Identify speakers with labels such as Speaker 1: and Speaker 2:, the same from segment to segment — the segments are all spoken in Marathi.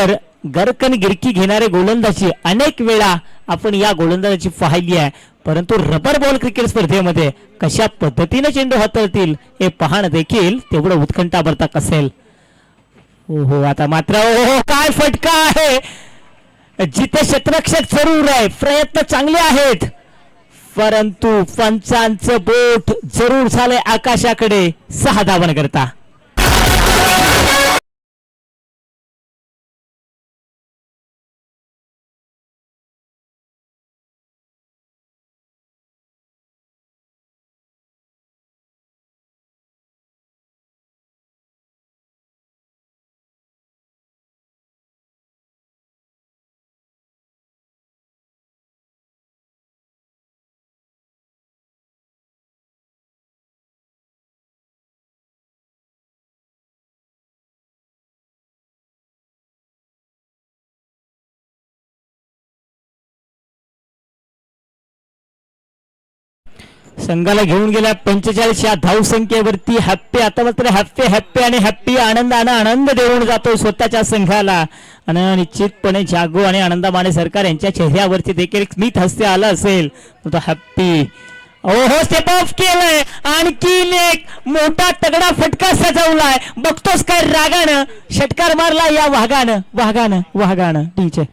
Speaker 1: तर गरकन गिरकी घेणारे गोलंदाजी अनेक वेळा आपण या गोलंदाजाची पाहिली आहे, परंतु रबर बॉल क्रिकेट स्पर्धेमध्ये कशा पद्धतीने चेंडू हाताळतील हे पाहणं देखील तेवढं उत्कंठावर्धक असेल. हो आता मात्र काय फटका आहे, जिथे क्षेत्ररक्षक जरूर आहे, प्रयत्न चांगले आहेत, परंतु पंचांचं बोट जरूर झालंय आकाशाकडे 6 धावा करता. संघाला घेऊन गेल्या 45 या धावसंख्येवरती हॅप्पी. आता मात्र हॅप्पी आणि हॅप्पी आनंदानं आनंद देऊन जातो स्वतःच्या संघाला. आणि निश्चितपणे जागो आणि आनंदा माने सरकार यांच्या चेहऱ्यावरती देखील स्मित हास्य आलं असेल. तो हॅप्पी ओहो स्टेप ऑफ केलंय, आणखी एक मोठा तगडा फटका सजवलाय. बघतोस काय रागानं षटकार मारला या वाघानं डीचे.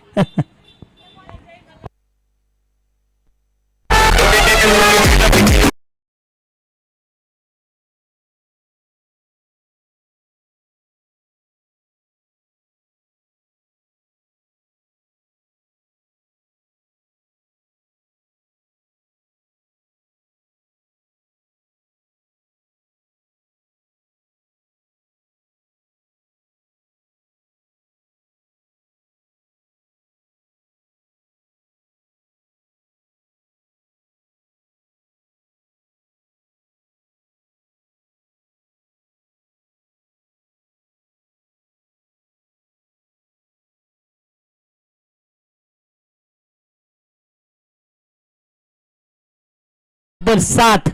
Speaker 1: नंबर 7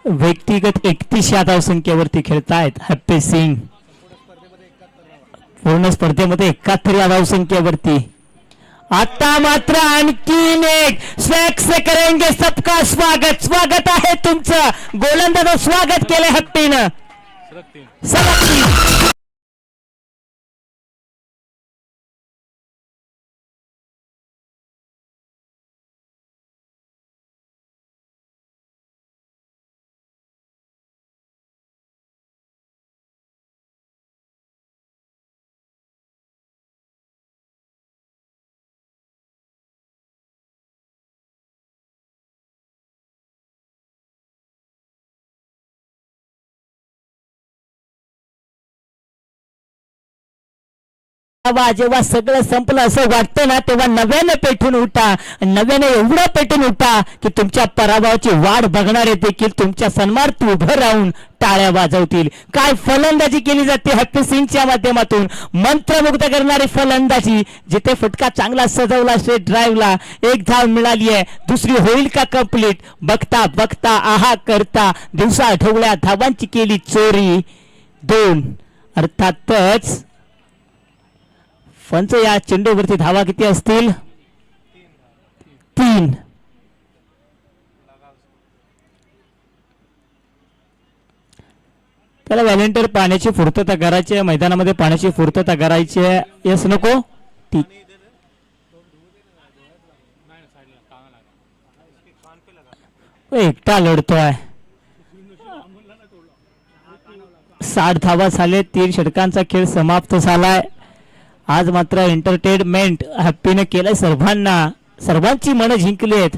Speaker 1: व्यक्तिगत 31 या धावसंख्येवरती खेळतायत हॅप्पी सिंग. पूर्ण स्पर्धेमध्ये 71 या धावसंख्येवरती. आता मात्र आणखीन एक स्वॅग से करेंगे सबका स्वागत आहे तुमचं. गोलंदाज स्वागत केलं हॅप्पीनं. जेव्हा सगळं संपलं असं वाटतं ना, तेव्हा नव्याने पेटून उठा. नव्याने एवढं पेटून उठा की तुमच्या पराभवाची वाट बघणारे देखील तुमच्या सन्मानार्थ उभं राहून टाळ्या वाजवतील. काय फलंदाजी केली जाते हॅप्पी सिंगच्या माध्यमातून, मंत्रमुग्ध करणारी फलंदाजी. जिथे फटका चांगला सजवला स्ट्रेट ड्राईव्हला, एक धाव मिळाली आहे, दुसरी होईल का कंप्लीट. बघता बघता आहा करता दिवसा आठवड्या धावांची केली चोरी. 2 अर्थातच पंच या चेंडूवरती धावा किती असतील? 3. त्याला व्हॉलेंटियर पाण्याची पूर्तता करायची आहे, मैदानामध्ये पाण्याची पूर्तता करायची आहे. यस नको एकटा लढतोय. 60 धावा झाले, 3 षटकांचा खेळ समाप्त झालाय. आज मात्र एंटरटेनमेंट हॅप्पीने केलं सर्वांना, सर्वांची मनं जिंकली आहेत.